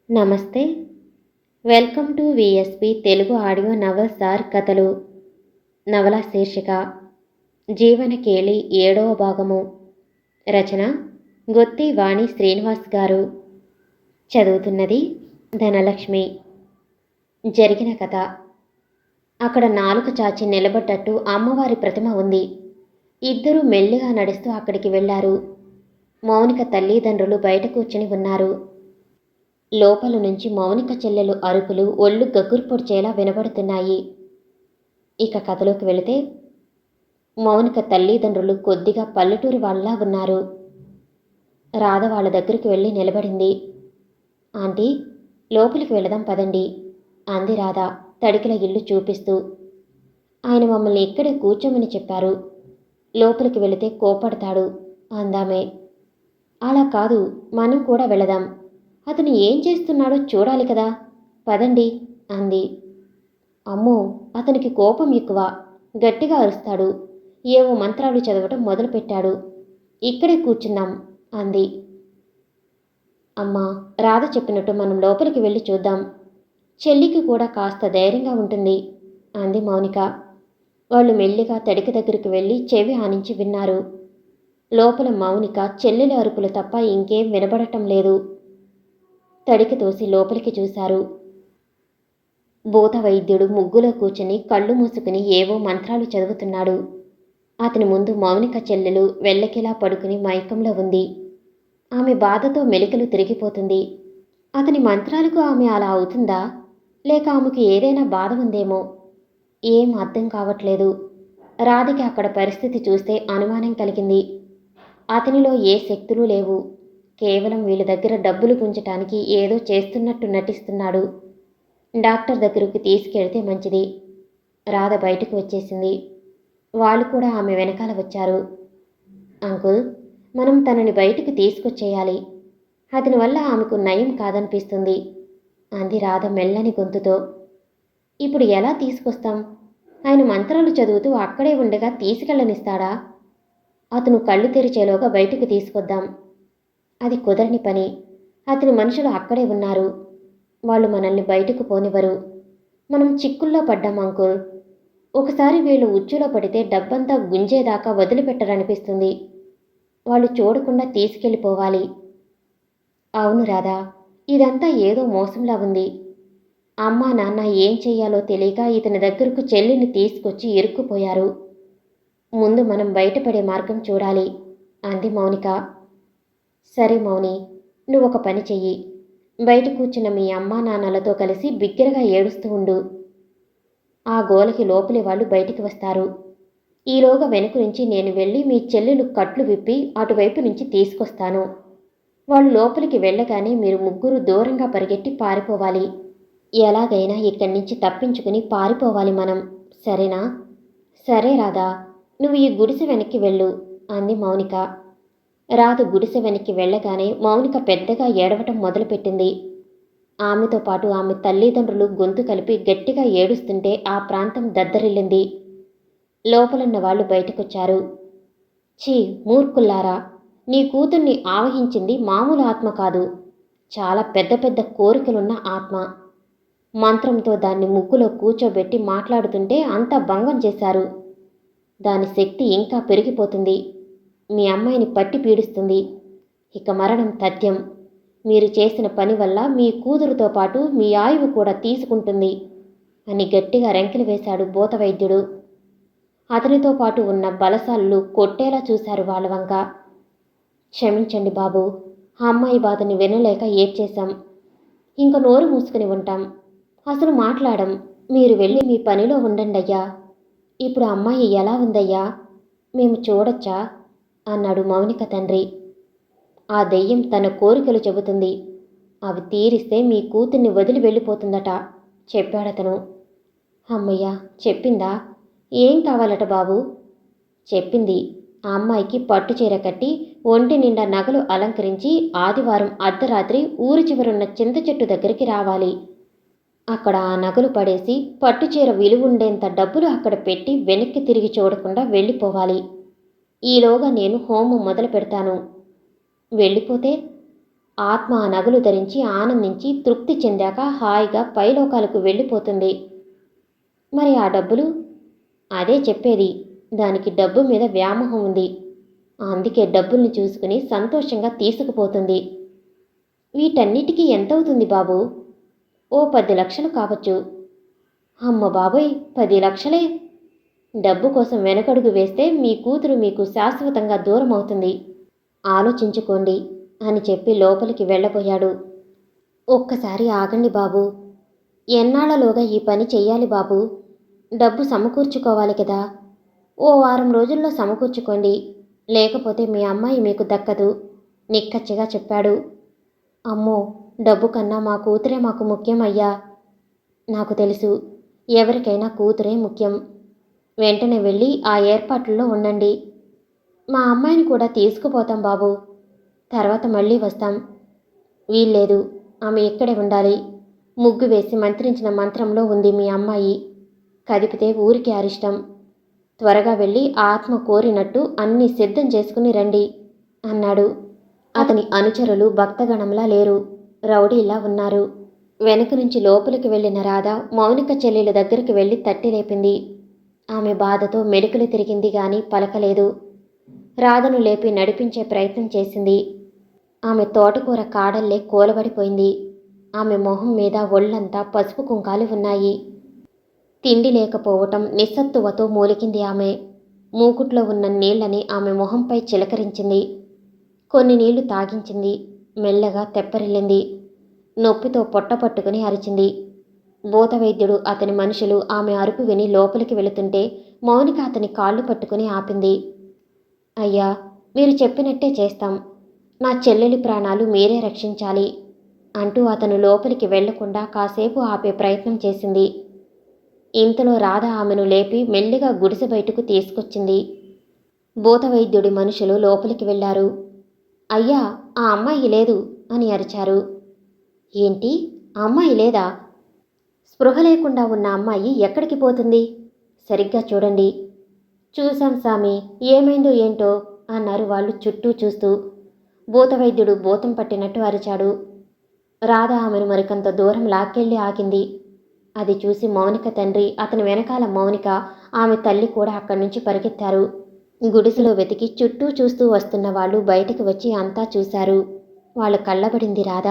నమస్తే. Welcome to VSP Telugu audio novels or కథలు. నవల శీర్షిక జీవనకేళి 7వ భాగము. రచన గొత్తి వాణి శ్రీనివాస్ గారు. చదువుతున్నది ధనలక్ష్మి. జరిగిన కథ. అక్కడ నాలుక చాచి నిలబడ్డట్టు అమ్మవారి ప్రతిమ ఉంది. ఇద్దరూ మెల్లిగా నడుస్తూ అక్కడికి వెళ్లారు. మౌనిక తల్లిదండ్రులు బయట కూర్చుని ఉన్నారు. లోపల నుంచి మౌనిక చెల్లెలు అరుపులు ఒళ్ళు గగురు పొడిచేలా వినబడుతున్నాయి. ఇక కథలోకి వెళితే, మౌనిక తల్లిదండ్రులు కొద్దిగా పల్లెటూరి వాళ్ళ ఉన్నారు. రాధ వాళ్ళ దగ్గరికి వెళ్ళి నిలబడింది. ఆంటీ, లోపలికి వెళదాం పదండి అంది రాధ తడికిల ఇల్లు చూపిస్తూ. ఆయన మమ్మల్ని ఇక్కడే కూర్చోమని చెప్పారు. లోపలికి వెళితే కోపడతాడు అందామే. అలా కాదు, మనం కూడా వెళదాం. అతను ఏం చేస్తున్నాడో చూడాలి కదా, పదండి అంది. అమ్మో, అతనికి కోపం ఎక్కువ, గట్టిగా అరుస్తాడు. ఏవో మంత్రాలు చదవటం మొదలుపెట్టాడు. ఇక్కడే కూర్చుందాం అంది. అమ్మా, రాధ చెప్పినట్టు మనం లోపలికి వెళ్ళి చూద్దాం. చెల్లికి కూడా కాస్త ధైర్యంగా ఉంటుంది అంది మౌనిక. వాళ్ళు మెల్లిగా తడికి దగ్గరికి వెళ్ళి చెవి ఆనించి విన్నారు. లోపల మౌనిక చెల్లెలి అరుపులు తప్ప ఇంకేం వినబడటం లేదు. తడికి తోసి లోపలికి చూశారు. భూత వైద్యుడు ముగ్గులో కూర్చుని కళ్ళు మూసుకుని ఏవో మంత్రాలు చదువుతున్నాడు. అతని ముందు మౌనిక చెల్లెలు వెల్లకిలా పడుకుని మైకంలో ఉంది. ఆమె బాధతో మెలికలు తిరిగిపోతుంది. అతని మంత్రాలకు ఆమె అలా అవుతుందా, లేక ఆమెకు ఏదైనా బాధ ఉందేమో ఏం అర్థం కావట్లేదు. రాధికి అక్కడ పరిస్థితి చూస్తే అనుమానం కలిగింది. అతనిలో ఏ శక్తులు లేవు. కేవలం వీళ్ళ దగ్గర డబ్బులు గుంజటానికి ఏదో చేస్తున్నట్టు నటిస్తున్నాడు. డాక్టర్ దగ్గరకు తీసుకెళ్తే మంచిది. రాధ బయటకు వచ్చేసింది. వాళ్ళు కూడా ఆమె వెనకాల వచ్చారు. అంకుల్, మనం తనని బయటకు తీసుకొచ్చేయాలి. అతని వల్ల ఆమెకు నయం కాదనిపిస్తుంది అంది రాధ మెల్లని గొంతుతో. ఇప్పుడు ఎలా తీసుకొస్తాం? ఆయన మంత్రాలు చదువుతూ అక్కడే ఉండగా తీసుకెళ్ళనిస్తాడా? అతను కళ్ళు తెరిచేలోగా బయటకు తీసుకొద్దాం. అది కుదరని పని. అతని మనుషులు అక్కడే ఉన్నారు. వాళ్ళు మనల్ని బయటకు పోనివ్వరు. మనం చిక్కుల్లో పడ్డాం అంకుల్. ఒకసారి వీళ్ళు ఉచ్చులో పడితే డబ్బంతా గుంజేదాకా వదిలిపెట్టరనిపిస్తుంది. వాళ్ళు చూడకుండా తీసుకెళ్ళిపోవాలి. అవును రాధా, ఇదంతా ఏదో మోసంలా ఉంది. అమ్మా నాన్న ఏం చెయ్యాలో తెలియక ఇతని దగ్గరకు చెల్లిని తీసుకొచ్చి ఇరుక్కుపోయారు. ముందు మనం బయటపడే మార్గం చూడాలి అంది మౌనిక. సరే మౌని, నువ్వొక పని చెయ్యి. బయట కూర్చున్న మీ అమ్మా నాన్నలతో కలిసి బిగ్గరగా ఏడుస్తూ ఉండు. ఆ గోలకి లోపలి వాళ్ళు బయటికి వస్తారు. ఈలోగా వెనుక నుంచి నేను వెళ్ళి మీ చెల్లెలు కట్లు విప్పి అటువైపు నుంచి తీసుకొస్తాను. వాళ్ళు లోపలికి వెళ్ళగానే మీరు ముగ్గురు దూరంగా పరిగెట్టి పారిపోవాలి. ఎలాగైనా ఇక్కడి నుంచి తప్పించుకుని పారిపోవాలి మనం, సరేనా? సరే రాధా, నువ్వు ఈ గుడిసె వెనక్కి వెళ్ళు అంది మౌనిక. రాధ గుడిసె వెనక్కి వెళ్ళగానే మౌనిక పెద్దగా ఏడవటం మొదలుపెట్టింది. ఆమెతో పాటు ఆమె తల్లిదండ్రులు గొంతు కలిపి గట్టిగా ఏడుస్తుంటే ఆ ప్రాంతం దద్దరిల్లింది. లోపలున్న వాళ్ళు బయటకొచ్చారు. ఛీ, మూర్ఖుల్లారా, నీ కూతుర్ని ఆవహించింది మామూలు ఆత్మ కాదు, చాలా పెద్ద పెద్ద కోరికలున్న ఆత్మ. మంత్రంతో దాన్ని ముగ్గులో కూర్చోబెట్టి మాట్లాడుతుంటే అంతా భంగం చేశారు. దాని శక్తి ఇంకా పెరిగిపోతుంది. మీ అమ్మాయిని పట్టి పీడిస్తుంది. ఇక మరణం తథ్యం. మీరు చేసిన పని వల్ల మీ కూతురుతో పాటు మీ ఆయువు కూడా తీసుకుంటుంది అని గట్టిగా రెంకిలు వేశాడు భూతవైద్యుడు. అతనితో పాటు ఉన్న బలసాలు కొట్టేలా చూశారు వాళ్ళ వంక. క్షమించండి బాబు, ఆ అమ్మాయి బాధని వినలేక ఏడ్చేశాం. ఇంక నోరు మూసుకుని ఉంటాం, అసలు మాట్లాడం. మీరు వెళ్ళి మీ పనిలో ఉండండయ్యా. ఇప్పుడు అమ్మాయి ఎలా ఉందయ్యా, మేము చూడొచ్చా అన్నాడు మౌనిక తండ్రి. ఆ దెయ్యం తన కోరికలు చెబుతుంది. అవి తీరిస్తే మీ కూతుర్ని వదిలి వెళ్ళిపోతుందట చెప్పాడతను. అమ్మయ్య, చెప్పిందా? ఏం కావాలట బాబు? చెప్పింది. ఆ అమ్మాయికి పట్టుచీర కట్టి ఒంటి నిండా నగలు అలంకరించి ఆదివారం అర్ధరాత్రి ఊరి చివరున్న చింత చెట్టు దగ్గరికి రావాలి. అక్కడ ఆ నగలు పడేసి పట్టుచీర విలువుండేంత డబ్బులు అక్కడ పెట్టి వెనక్కి తిరిగి చూడకుండా వెళ్ళిపోవాలి. ఈలోగా నేను హోమం మొదలు పెడతాను. వెళ్ళిపోతే ఆత్మ ఆ నగలు ధరించి ఆనందించి తృప్తి చెందాక హాయిగా పైలోకాలకు వెళ్ళిపోతుంది. మరి ఆ డబ్బులు? అదే చెప్పేది. దానికి డబ్బు మీద వ్యామోహం ఉంది. అందుకే డబ్బుల్ని చూసుకుని సంతోషంగా తీసుకుపోతుంది. వీటన్నిటికీ ఎంతవుతుంది బాబూ? ఓ 10 లక్షలు కావచ్చు. అమ్మ బాబోయ్, 10 లక్షలే! డబ్బు కోసం వెనకడుగు వేస్తే మీ కూతురు మీకు శాశ్వతంగా దూరం అవుతుంది. ఆలోచించుకోండి అని చెప్పి లోపలికి వెళ్ళబోయాడు. ఒక్కసారి ఆగండి బాబూ. ఎన్నాళ్లలోగా ఈ పని చెయ్యాలి బాబూ? డబ్బు సమకూర్చుకోవాలి కదా. ఓ వారం రోజుల్లో సమకూర్చుకోండి. లేకపోతే మీ అమ్మాయి మీకు దక్కదు నిక్కచ్చిగా చెప్పాడు. అమ్మో, డబ్బు కన్నా మా కూతురే మాకు ముఖ్యం అయ్యా. నాకు తెలుసు, ఎవరికైనా కూతురే ముఖ్యం. వెంటనే వెళ్ళి ఆ ఏర్పాట్లలో ఉండండి. మా అమ్మాయిని కూడా తీసుకుపోతాం బాబూ. తర్వాత మళ్ళీ వస్తాం. వీల్లేదు, ఆమె ఇక్కడే ఉండాలి. ముగ్గు వేసి మంత్రించిన మంత్రంలో ఉంది మీ అమ్మాయి. కదిపితే ఊరికి అరిష్టం. త్వరగా వెళ్ళి ఆత్మ కోరినట్టు అన్నీ సిద్ధం చేసుకుని రండి అన్నాడు. అతని అనుచరులు భక్తగణంలా లేరు, రౌడీలా ఉన్నారు. వెనుక నుంచి లోపలికి వెళ్ళిన రాధ మౌనిక చెల్లెల దగ్గరికి వెళ్ళి తట్టి లేపింది. ఆమె బాధతో మెలికలు తిరిగింది గాని పలకలేదు. రాధను లేపి నడిపించే ప్రయత్నం చేసింది. ఆమె తోటకూర కాడల్లే కూలబడిపోయింది. ఆమె మొహం మీద ఒళ్లంతా పసుపు కుంకాలు ఉన్నాయి. తిండి లేకపోవటం నిస్సత్తువతో మూలికింది ఆమె. మూకుట్లో ఉన్న నీళ్లని ఆమె మొహంపై చిలకరించింది. కొన్ని నీళ్లు తాగించింది. మెల్లగా తెప్పరిల్లింది. నొప్పితో పొట్ట పట్టుకుని అరిచింది. భూతవైద్యుడు అతని మనుషులు ఆమె అరుపు విని లోపలికి వెళుతుంటే మౌనిక అతని కాళ్ళు పట్టుకుని ఆపింది. అయ్యా, మీరు చెప్పినట్టే చేస్తాం. నా చెల్లెలి ప్రాణాలు మీరే రక్షించాలి అంటూ అతను లోపలికి వెళ్లకుండా కాసేపు ఆపే ప్రయత్నం చేసింది. ఇంతలో రాధ ఆమెను లేపి మెల్లిగా గుడిసె బయటకు తీసుకొచ్చింది. భూతవైద్యుడి మనుషులు లోపలికి వెళ్లారు. అయ్యా, ఆ అమ్మాయి లేదు అని అరిచారు. ఏంటి, ఆ అమ్మాయి లేదా? స్పృహ లేకుండా ఉన్న అమ్మాయి ఎక్కడికి పోతుంది? సరిగ్గా చూడండి. చూశాం సామి, ఏమైందో ఏంటో అన్నారు వాళ్ళు చుట్టూ చూస్తూ. భూతవైద్యుడు భూతం పట్టినట్టు అరిచాడు. రాధ ఆమెను మరికంత దూరం లాక్కెళ్ళి ఆగింది. అది చూసి మౌనిక తండ్రి, అతని వెనకాల మౌనిక, ఆమె తల్లి కూడా అక్కడి నుంచి పరిగెత్తారు. గుడిసెలో వెతికి చుట్టూ చూస్తూ వస్తున్న వాళ్ళు బయటకు వచ్చి అంతా చూశారు. వాళ్ళ కళ్ళబడింది రాధ.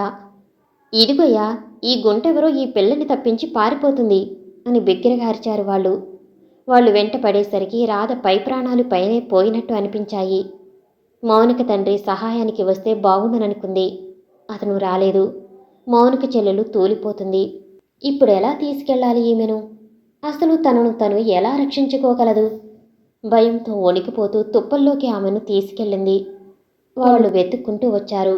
ఇదిగోయ్యా, ఈ గుంటెవరో ఈ పిల్లని తప్పించి పారిపోతుంది అని బిగ్గరగా అరిచారు వాళ్ళు. వాళ్ళు వెంట పడేసరికి రాధ పై ప్రాణాలు పైనే పోయినట్టు అనిపించాయి. మౌనిక తండ్రి సహాయానికి వస్తే బాగుండననుకుంది. అతను రాలేదు. మౌనిక చెల్లెలు తూలిపోతుంది. ఇప్పుడు ఎలా తీసుకెళ్ళాలి ఈమెను? అసలు తనను తను ఎలా రక్షించుకోగలదు? భయంతో వణికిపోతూ తుప్పల్లోకి ఆమెను తీసుకెళ్ళింది. వాళ్ళు వెతుక్కుంటూ వచ్చారు.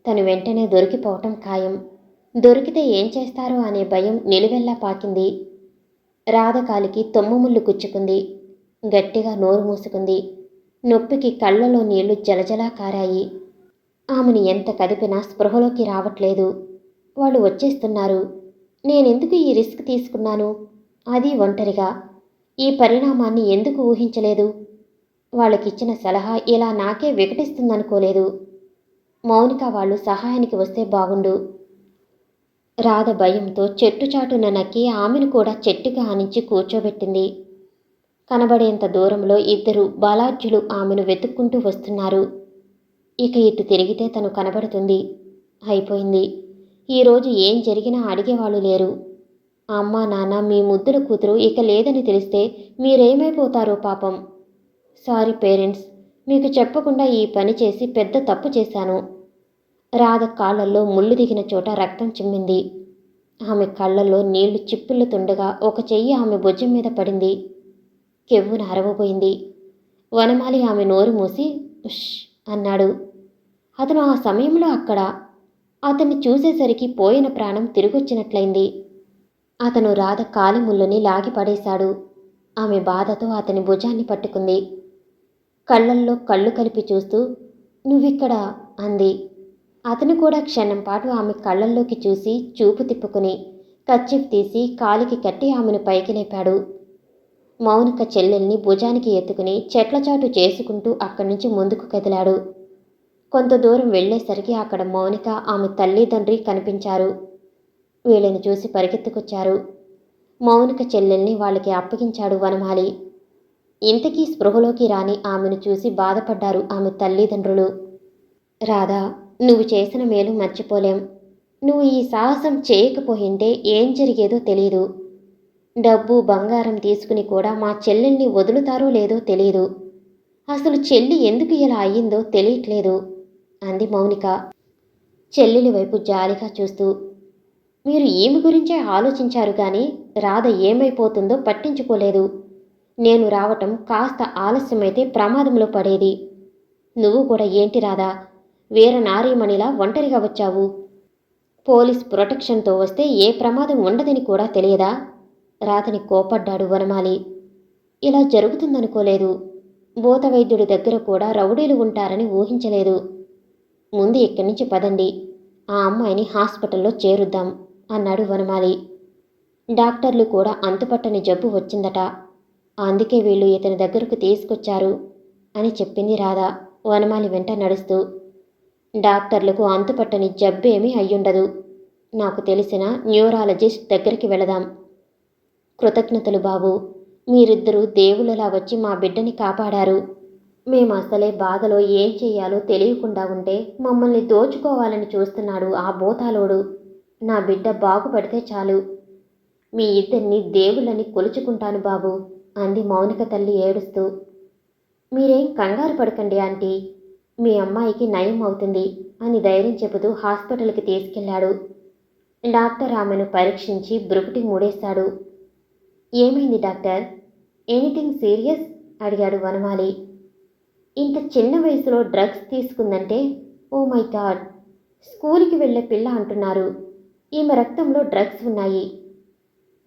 తను వెంటనే దొరికిపోవటం ఖాయం. దొరికితే ఏం చేస్తారో అనే భయం నిలువెల్లా పాకింది. రాధ కాలికి తొమ్మముళ్ళు గుచ్చుకుంది. గట్టిగా నోరు మూసుకుంది. నొప్పికి కళ్ళలో నీళ్లు జలజలా కారాయి. ఆమెను ఎంత కదిపినా స్పృహలోకి రావట్లేదు. వాళ్ళు వచ్చేస్తున్నారు. నేనెందుకు ఈ రిస్క్ తీసుకున్నాను? అది ఒంటరిగా. ఈ పరిణామాన్ని ఎందుకు ఊహించలేదు? వాళ్ళకిచ్చిన సలహా ఇలా నాకే వికటిస్తుందనుకోలేదు. మౌనిక వాళ్ళు సహాయానికి వస్తే బాగుండు. రాధ భయంతో చెట్టుచాటున నక్కి ఆమెను కూడా చెట్టుకి ఆనించి కూర్చోబెట్టింది. కనబడేంత దూరంలో ఇద్దరు బలాఢ్యులు ఆమెను వెతుక్కుంటూ వస్తున్నారు. ఇక ఇటు తిరిగితే తను కనబడుతుంది. అయిపోయింది. ఈరోజు ఏం జరిగినా అడిగేవాళ్ళు లేరు. అమ్మా నాన్న, మీ ముద్దుల కూతురు ఇక లేదని తెలిస్తే మీరేమైపోతారో పాపం. సారీ పేరెంట్స్, మీకు చెప్పకుండా ఈ పని చేసి పెద్ద తప్పు చేశాను. రాధ కాళ్లల్లో ముళ్ళు దిగిన చోట రక్తం చిమ్మింది. ఆమె కళ్ళల్లో నీళ్లు చిప్పులుతుండగా ఒక చెయ్యి ఆమె భుజం మీద పడింది. కెవ్వున అరవబోయింది. వనమాలి ఆమె నోరు మూసి ఉష్ అన్నాడు. అతను ఆ సమయంలో అక్కడ. అతన్ని చూసేసరికి పోయిన ప్రాణం తిరిగొచ్చినట్లయింది. అతను రాధ కాలి ముళ్ళుని లాగి పడేశాడు. ఆమె బాధతో అతని భుజాన్ని పట్టుకుంది. కళ్ళల్లో కళ్ళు కలిపి చూస్తూ నువ్విక్కడా అంది. అతను కూడా క్షణం పాటు ఆమె కళ్ళల్లోకి చూసి చూపు తిప్పుకుని కర్చీఫ్ తీసి కాలికి కట్టి ఆమెను పైకి లేపాడు. మౌనిక చెల్లెల్ని భుజానికి ఎత్తుకుని చెట్లచాటు చేసుకుంటూ అక్కడి నుంచి ముందుకు కదిలాడు. కొంత దూరం వెళ్ళేసరికి అక్కడ మౌనిక ఆమె తల్లిదండ్రి కనిపించారు. వీళ్ళని చూసి పరిగెత్తుకొచ్చారు. మౌనిక చెల్లెల్ని వాళ్ళకి అప్పగించాడు వనమాలి. ఇంతకీ స్పృహలోకి రాని ఆమెను చూసి బాధపడ్డారు ఆమె తల్లిదండ్రులు. రాధా, నువ్వు చేసిన మేలు మర్చిపోలేం. నువ్వు ఈ సాహసం చేయకపోయింటే ఏం జరిగేదో తెలీదు. డబ్బు బంగారం తీసుకుని కూడా మా చెల్లెల్ని వదులుతారో లేదో తెలీదు. అసలు చెల్లి ఎందుకు ఇలా అయ్యిందో తెలియట్లేదు అంది మౌనిక చెల్లెలి వైపు జాలిగా చూస్తూ. మీరు ఈమె గురించే ఆలోచించారు కానీ రాధ ఏమైపోతుందో పట్టించుకోలేదు. నేను రావటం కాస్త ఆలస్యమైతే ప్రమాదంలో పడేది. నువ్వు కూడా ఏంటి రాధా, వీర నారీమణిలా ఒంటరిగా వచ్చావు. పోలీస్ ప్రొటెక్షన్తో వస్తే ఏ ప్రమాదం ఉండదని కూడా తెలియదా? రాధని కోపడ్డాడు వనమాలి. ఇలా జరుగుతుందనుకోలేదు. భూతవైద్యుడి దగ్గర కూడా రౌడీలు ఉంటారని ఊహించలేదు. ముందు ఇక్కడి నుంచి పదండి, ఆ అమ్మాయిని హాస్పిటల్లో చేరుద్దాం అన్నాడు వనమాలి. డాక్టర్లు కూడా అంతుపట్టని జబ్బు వచ్చిందట, అందుకే వీళ్ళు ఇతని దగ్గరకు తీసుకొచ్చారు అని చెప్పింది రాధ వనమాలి వెంట నడుస్తూ. డాక్టర్లకు అంతుపట్టని జబ్బేమీ అయ్యుండదు. నాకు తెలిసిన న్యూరాలజిస్ట్ దగ్గరికి వెళదాం. కృతజ్ఞతలు బాబు, మీరిద్దరూ దేవుళ్ళలా వచ్చి మా బిడ్డని కాపాడారు. మేము అసలే బాధలో ఏం చెయ్యాలో తెలియకుండా ఉంటే మమ్మల్ని దోచుకోవాలని చూస్తున్నాడు ఆ బోతాలోడు. నా బిడ్డ బాగుపడితే చాలు. మీ ఇద్దరిని దేవుళ్ళని కొలుచుకుంటాను బాబు అంది మౌనిక తల్లి ఏడుస్తూ. మీరేం కంగారు పడకండి ఆంటీ, మీ అమ్మాయికి నయం అవుతుంది అని ధైర్యం చెబుతూ హాస్పిటల్కి తీసుకెళ్లాడు. డాక్టర్ ఆమెను పరీక్షించి బ్రుకుటి మూడేశాడు. ఏమైంది డాక్టర్, ఎనీథింగ్ సీరియస్ అడిగాడు వనమాలి. ఇంత చిన్న వయసులో డ్రగ్స్ తీసుకుందంటే ఓ మై గాడ్, స్కూల్కి వెళ్ళే పిల్ల అంటున్నారు. ఈమె రక్తంలో డ్రగ్స్ ఉన్నాయి.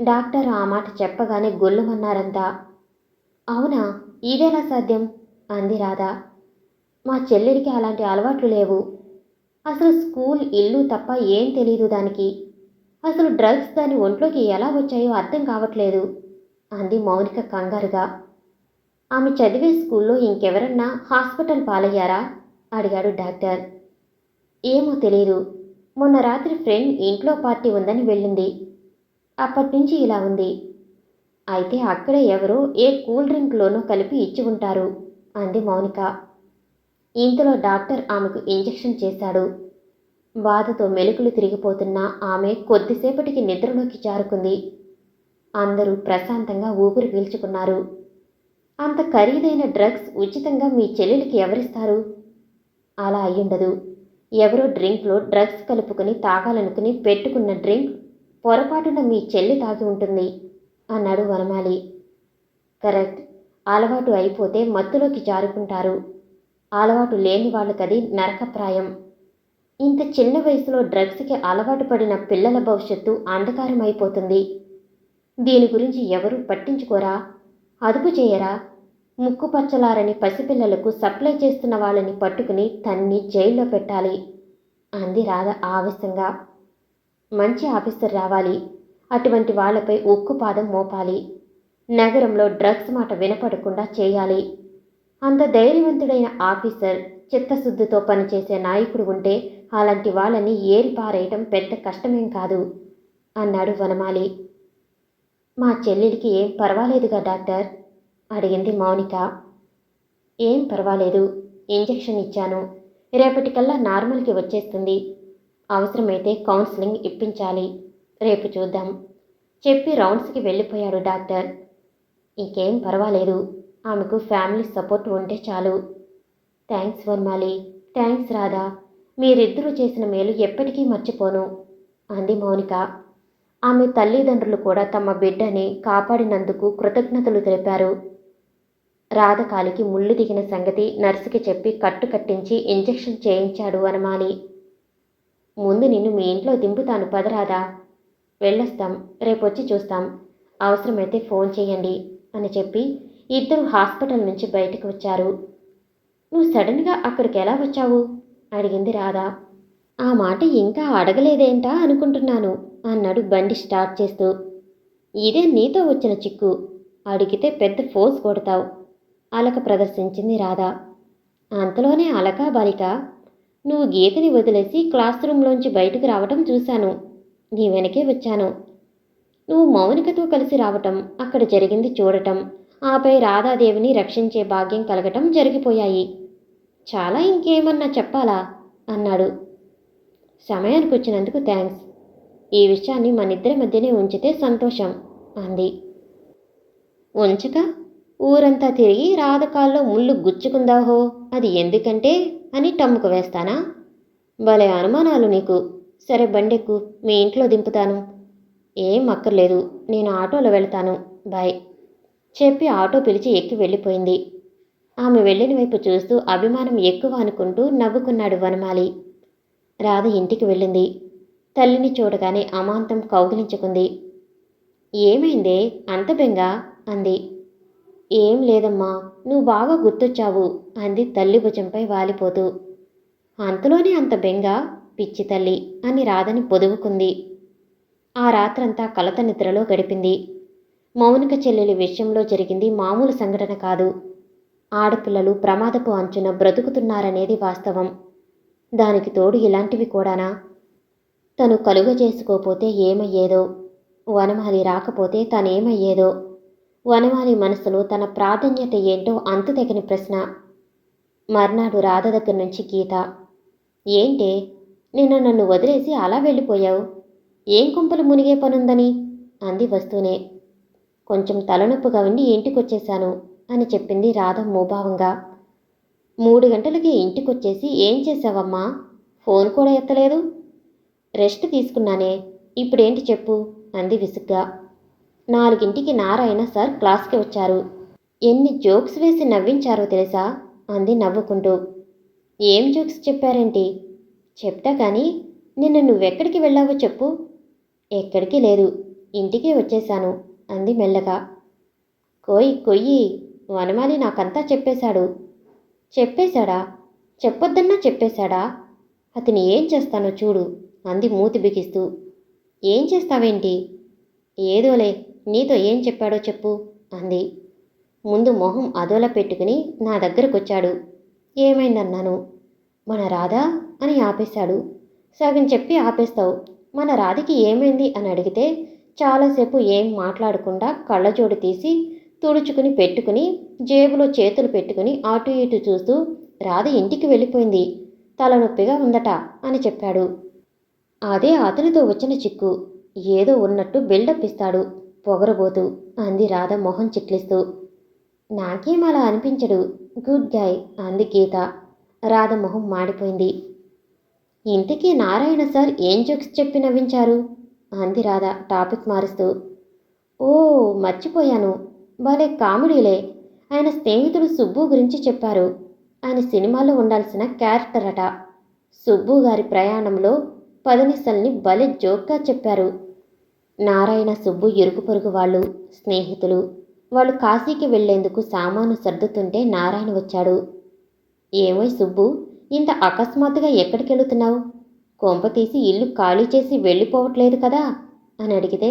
డాక్టర్ ఆ మాట చెప్పగానే గొల్లుమన్నారంతా. అవునా, ఇదేలా సాధ్యం అంది రాధ. మా చెల్లెడికి అలాంటి అలవాట్లు లేవు. అసలు స్కూల్ ఇల్లు తప్ప ఏం తెలీదు దానికి. అసలు డ్రగ్స్ దాని ఒంట్లోకి ఎలా వచ్చాయో అర్థం కావట్లేదు అంది మౌనిక కంగారుగా. ఆమె చదివే స్కూల్లో ఇంకెవరన్నా హాస్పిటల్ పాలయ్యారా అడిగాడు డాక్టర్. ఏమో తెలీదు, మొన్న రాత్రి ఫ్రెండ్ ఇంట్లో పార్టీ ఉందని వెళ్ళింది. అప్పటినుంచి ఇలా ఉంది. అయితే అక్కడే ఎవరో ఏ కూల్ డ్రింక్లోనూ కలిపి ఇచ్చి ఉంటారు అంది మౌనిక. ఇంతలో డాక్టర్ ఆమెకు ఇంజెక్షన్ చేశాడు. బాధతో మెలికలు తిరిగిపోతున్న ఆమె కొద్దిసేపటికి నిద్రలోకి జారుకుంది. అందరూ ప్రశాంతంగా ఊపిరి పీల్చుకున్నారు. అంత ఖరీదైన డ్రగ్స్ ఉచితంగా మీ చెల్లెలికి ఎవరిస్తారు? అలా అయ్యుండదు. ఎవరో డ్రింక్లో డ్రగ్స్ కలుపుకుని తాగాలనుకుని పెట్టుకున్న డ్రింక్ పొరపాటున మీ చెల్లి తాగి ఉంటుంది అన్నాడు వనమాలి. కరెక్ట్, అలవాటు అయిపోతే మత్తులోకి జారుకుంటారు. అలవాటు లేని వాళ్ళకది నరకప్రాయం. ఇంత చిన్న వయసులో డ్రగ్స్కి అలవాటు పడిన పిల్లల భవిష్యత్తు అంధకారం అయిపోతుంది. దీని గురించి ఎవరూ పట్టించుకోరా, అదుపు చేయరా? ముక్కుపచ్చలారని పసిపిల్లలకు సప్లై చేస్తున్న వాళ్ళని పట్టుకుని తన్ని జైల్లో పెట్టాలి అంది రాధ ఆవేశంగా. మంచి ఆఫీసర్ రావాలి, అటువంటి వాళ్లపై ఉక్కుపాదం మోపాలి. నగరంలో డ్రగ్స్ మాట వినపడకుండా చేయాలి. అంత ధైర్యవంతుడైన ఆఫీసర్, చిత్తశుద్ధితో పనిచేసే నాయకుడు ఉంటే అలాంటి వాళ్ళని ఏరిపారేయటం పెద్ద కష్టమేం కాదు అన్నాడు వనమాలి. మా చెల్లెలికి ఏం పర్వాలేదుగా డాక్టర్ అడిగింది మౌనిక. ఏం పర్వాలేదు, ఇంజెక్షన్ ఇచ్చాను, రేపటికల్లా నార్మల్కి వచ్చేస్తుంది. అవసరమైతే కౌన్సిలింగ్ ఇప్పించాలి, రేపు చూద్దాం చెప్పి రౌండ్స్కి వెళ్ళిపోయాడు డాక్టర్. ఇంకేం పర్వాలేదు, ఆమెకు ఫ్యామిలీ సపోర్ట్ ఉంటే చాలు. థ్యాంక్స్ వనమాలి, థ్యాంక్స్ రాధా, మీరిద్దరూ చేసిన మేలు ఎప్పటికీ మర్చిపోను అంది మౌనిక. ఆమె తల్లిదండ్రులు కూడా తమ బిడ్డని కాపాడినందుకు కృతజ్ఞతలు తెలిపారు. రాధ కాలికి ముళ్ళు దిగిన సంగతి నర్సుకి చెప్పి కట్టు కట్టించి ఇంజెక్షన్ చేయించాడు వనమాలి. ముందు నిన్ను మీ ఇంట్లో దింపుతాను పదరాదా, వెళ్ళొస్తాం, రేపొచ్చి చూస్తాం, అవసరమైతే ఫోన్ చేయండి అని చెప్పి ఇద్దరు హాస్పిటల్ నుంచి బయటకు వచ్చారు. నువ్వు సడన్గా అక్కడికి ఎలా వచ్చావు అడిగింది రాధ. ఆ మాట ఇంకా అడగలేదేంటా అనుకుంటున్నాను అన్నాడు బండి స్టార్ట్ చేస్తూ. ఇదే నీతో వచ్చిన చిక్కు, అడిగితే పెద్ద ఫోర్స్ కొడతావు అలక ప్రదర్శించింది రాధ. అంతలోనే అలకా బాలిక, నువ్వు గీతని వదిలేసి క్లాస్ రూమ్లోంచి బయటకు రావటం చూశాను. నీ వెనకే వచ్చాను. నువ్వు మౌనికతో కలిసి రావటం, అక్కడ జరిగింది చూడటం, ఆపై రాధాదేవిని రక్షించే భాగ్యం కలగటం జరిగిపోయాయి. చాలా ఇంకేమన్నా చెప్పాలా అన్నాడు. సమయానికి వచ్చినందుకు థ్యాంక్స్. ఈ విషయాన్ని మనిద్దరి మధ్యనే ఉంచితే సంతోషం అంది. ఉంచక ఊరంతా తిరిగి రాధకాల్లో ముళ్ళు గుచ్చుకుందాహో అది ఎందుకంటే అని టమ్ముకు వేస్తానా? భలే అనుమానాలు నీకు. సరే బండెక్కు, మీ ఇంట్లో దింపుతాను. ఏం అక్కర్లేదు, నేను ఆటోలో వెళ్తాను, బాయ్ చెప్పి ఆటో పిలిచి ఎక్కి వెళ్ళిపోయింది. ఆమె వెళ్ళిన వైపు చూస్తూ అభిమానం ఎక్కువ అనుకుంటూ నవ్వుకున్నాడు వనమాలి. రాధ ఇంటికి వెళ్ళింది. తల్లిని చూడగానే అమాంతం కౌగిలించుకుంది. ఏమైందే అంత బెంగ అంది. ఏం లేదమ్మా, నువ్వు బాగా గుర్తొచ్చావు అంది తల్లి భుజంపై వాలిపోతూ. అంతలోనే అంత బెంగ, పిచ్చి తల్లి అని రాధని పొదువుకుంది. ఆ రాత్రంతా కలత నిద్రలో గడిపింది. మౌనిక చెల్లెలి విషయంలో జరిగింది మామూలు సంఘటన కాదు. ఆడపిల్లలు ప్రమాదపు అంచున బ్రతుకుతున్నారనేది వాస్తవం. దానికి తోడు ఇలాంటివి కూడానా? తను కలుగ చేసుకోపోతే ఏమయ్యేదో, వనమాలి రాకపోతే తనేమయ్యేదో. వనమాలి మనసులో తన ప్రాధాన్యత ఏంటో అంతుతెగని ప్రశ్న. మర్నాడు రాధ దగ్గర నుంచి గీత. ఏంటే నిన్న నన్ను వదిలేసి అలా వెళ్ళిపోయావు? ఏం కుంపలు మునిగే పనుందని అంది వస్తూనే. కొంచెం తలనొప్పిగా ఉండి ఇంటికొచ్చేశాను అని చెప్పింది రాధ మూభావంగా. 3 గంటలకి ఇంటికొచ్చేసి ఏం చేశావమ్మా? ఫోన్ కూడా ఎత్తలేదు. రెస్ట్ తీసుకున్నానే. ఇప్పుడేంటి చెప్పు అంది విసుగ్గా. 4ంటికి నారాయణ సార్ క్లాస్కి వచ్చారు. ఎన్ని జోక్స్ వేసి నవ్వించారో తెలుసా అంది నవ్వుకుంటూ. ఏం జోక్స్ చెప్పారేంటి? చెప్తా కానీ నిన్న నువ్వెక్కడికి వెళ్ళావో చెప్పు. ఎక్కడికి లేదు, ఇంటికే వచ్చేశాను అంది మెల్లగా. కొయ్యి వనమాలి నాకంతా చెప్పేశాడు. చెప్పేశాడా? చెప్పొద్దన్నా చెప్పేశాడా? అతని ఏం చేస్తానో చూడు అంది మూతి బిగిస్తూ. ఏం చేస్తావేంటి? ఏదోలే, నీతో ఏం చెప్పాడో చెప్పు అంది. ముందు మొహం అదోలా పెట్టుకుని నా దగ్గరకొచ్చాడు. ఏమైందన్నాను. మన రాధా అని ఆపేశాడు. సగం చెప్పి ఆపేస్తావు. మన రాధికి ఏమైంది అని అడిగితే చాలాసేపు ఏం మాట్లాడకుండా కళ్ళజోడు తీసి తుడుచుకుని పెట్టుకుని జేబులో చేతులు పెట్టుకుని అటు ఇటు చూస్తూ రాధ ఇంటికి వెళ్ళిపోయింది, తలనొప్పిగా ఉందట అని చెప్పాడు. అదే అతనితో వచ్చిన చిక్కు. ఏదో ఉన్నట్టు బిల్డప్ ఇస్తాడు పొగరబోతూ అంది రాధ మొహం చిట్లిస్తూ. నాకేం అలా అనిపించడు, గుడ్ గాయ్ అంది గీత. రాధ మొహం మాడిపోయింది. ఇంతకీ నారాయణ సార్ ఏం జోక్స్ చెప్పి నవ్వించారు అంది రాధ టాపిక్ మారుస్తూ. ఓ మర్చిపోయాను, భలే కామెడీలే. ఆయన స్నేహితుడు సుబ్బు గురించి చెప్పారు. ఆయన సినిమాలో ఉండాల్సిన క్యారెక్టర్ అట. సుబ్బు గారి ప్రయాణంలో పదనిసల్ని భలే జోక్గా చెప్పారు. నారాయణ సుబ్బు ఇరుగు పొరుగు వాళ్ళు, స్నేహితులు. వాళ్ళు కాశీకి వెళ్లేందుకు సామాను సర్దుతుంటే నారాయణ వచ్చాడు. ఏమోయ్ సుబ్బు, ఇంత అకస్మాత్తుగా ఎక్కడికెళ్తున్నావు? కొంపతీసి ఇల్లు ఖాళీ చేసి వెళ్ళిపోవట్లేదు కదా అని అడిగితే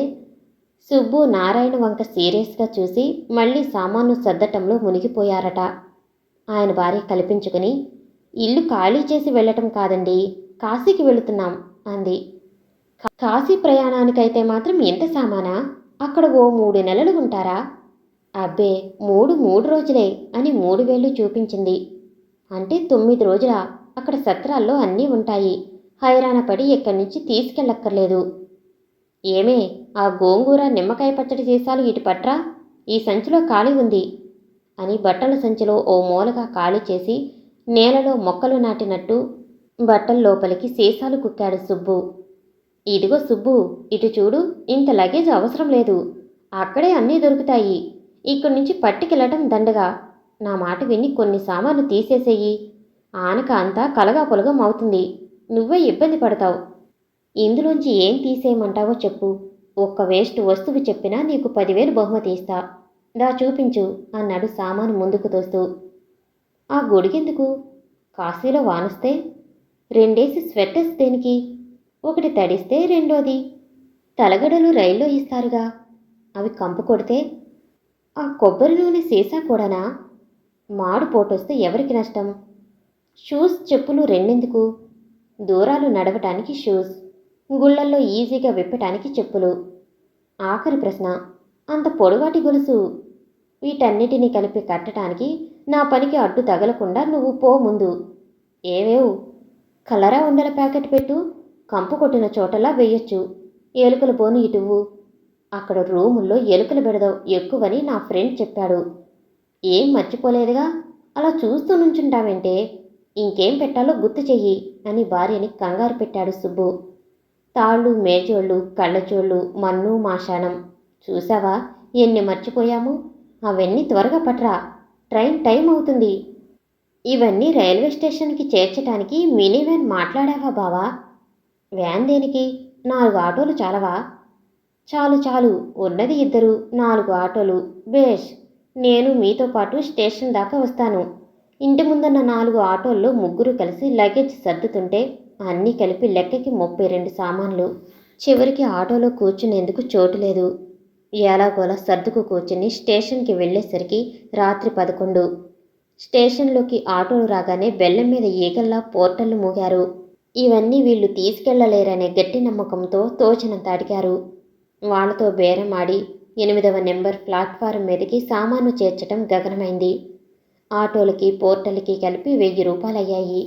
సుబ్బు నారాయణ వంక సీరియస్గా చూసి మళ్ళీ సామాను సర్దటంలో మునిగిపోయారట. ఆయన భార్య కల్పించుకుని, ఇల్లు ఖాళీ చేసి వెళ్ళటం కాదండి, కాశీకి వెళుతున్నాం అంది. కాశీ ప్రయాణానికైతే మాత్రం ఎంత సామానా? అక్కడ ఓ 3 నెలలు ఉంటారా? అబ్బే 3 రోజులే అని 3 వేళ్ళు చూపించింది. అంటే 9 రోజులా? అక్కడ సత్రాల్లో అన్నీ ఉంటాయి. హైరాణ పడి ఎక్కడి నుంచి తీసుకెళ్ళక్కర్లేదు. ఏమే, ఆ గోంగూర నిమ్మకాయ పచ్చడి సీసాలు ఇటు పట్రా, ఈ సంచిలో ఖాళీ ఉంది అని బట్టల సంచిలో ఓ మూలగా ఖాళీ చేసి నేలలో మొక్కలు నాటినట్టు బట్టల లోపలికి సీసాలు కుక్కాడు సుబ్బు. ఇదిగో సుబ్బు, ఇటు చూడు, ఇంత లగేజ్ అవసరం లేదు, అక్కడే అన్నీ దొరుకుతాయి. ఇక్కడి నుంచి పట్టుకెళ్ళటం దండగా. నా మాట విని కొన్ని సామాను తీసేసేయి. ఆనక అంతా కలగా పొలగం అవుతుంది, నువ్వే ఇబ్బంది పడతావు. ఇందులోంచి ఏం తీసేయమంటావో చెప్పు. ఒక్క వేస్ట్ వస్తువు చెప్పినా నీకు 10,000 బహుమతి ఇస్తా. దా చూపించు అన్నాడు సామాను ముందుకు తోస్తూ. ఆ గొడుగెందుకు? కాశీలో వానొస్తే 2 స్వెట్టర్స్ దేనికి? ఒకటి తడిస్తే రెండోది. తలగడలు రైల్లో ఇస్తారుగా, అవి కంపు కొడితే. ఆ కొబ్బరి నూనె సీసా కూడానా? మాడు పోటొస్తే ఎవరికి నష్టం? షూస్ చెప్పులు రెండెందుకు? దూరాలు నడవటానికి షూస్, గుళ్ళల్లో ఈజీగా విప్పటానికి చెప్పులు. ఆఖరి ప్రశ్న, అంత పొడవాటి గొలుసు. వీటన్నిటినీ కలిపి కట్టడానికి నా పనికి అడ్డు తగలకుండా నువ్వు పో ముందు. ఏవేవు, కలరా ఉండల ప్యాకెట్ పెట్టు, కంపు కొట్టిన చోటలా వేయొచ్చు. ఎలుకల బోను ఇటువ్వు. అక్కడ రూముల్లో ఎలుకలు బెడదవు ఎక్కువని నా ఫ్రెండ్ చెప్పాడు. ఏం మర్చిపోలేదుగా, అలా చూస్తూ నుంచుంటావేంటే, ఇంకేం పెట్టాలో గుర్తు చెయ్యి అని భార్యని కంగారు పెట్టాడు సుబ్బు. తాళ్ళు, మేజోళ్ళు, కళ్ళజోళ్ళు, మన్ను, మాషాణం. చూసావా ఎన్ని మర్చిపోయాము, అవన్నీ త్వరగా పట్రా, ట్రైన్ టైం అవుతుంది. ఇవన్నీ రైల్వే స్టేషన్కి చేర్చటానికి మినీ వ్యాన్ మాట్లాడావా బావా? వ్యాన్ దేనికి, 4 ఆటోలు చాలవా? చాలు చాలు, ఉన్నది 2, 4 ఆటోలు బేష్. నేను మీతో పాటు స్టేషన్ దాకా వస్తాను. ఇంటి ముందున్న 4 ఆటోల్లో 3 కలిసి లగేజ్ సర్దుతుంటే అన్నీ కలిపి లెక్కకి 32 సామాన్లు. చివరికి ఆటోలో కూర్చునేందుకు చోటు లేదు. ఎలాగోలా సర్దుకు కూర్చుని స్టేషన్కి వెళ్ళేసరికి రాత్రి 11. స్టేషన్లోకి ఆటోలు రాగానే బెల్లం మీద ఈగల్లా పోర్టర్లు మూగారు. ఇవన్నీ వీళ్ళు తీసుకెళ్లలేరనే గట్టి నమ్మకంతో తోచినంత అడిగారు. వాళ్లతో బేరమాడి 8వ నెంబర్ ప్లాట్ఫారం మీదకి సామాను చేర్చటం గగనమైంది. ఆటోలకి పోర్టర్లకి కలిపి 1000 రూపాయలయ్యాయి.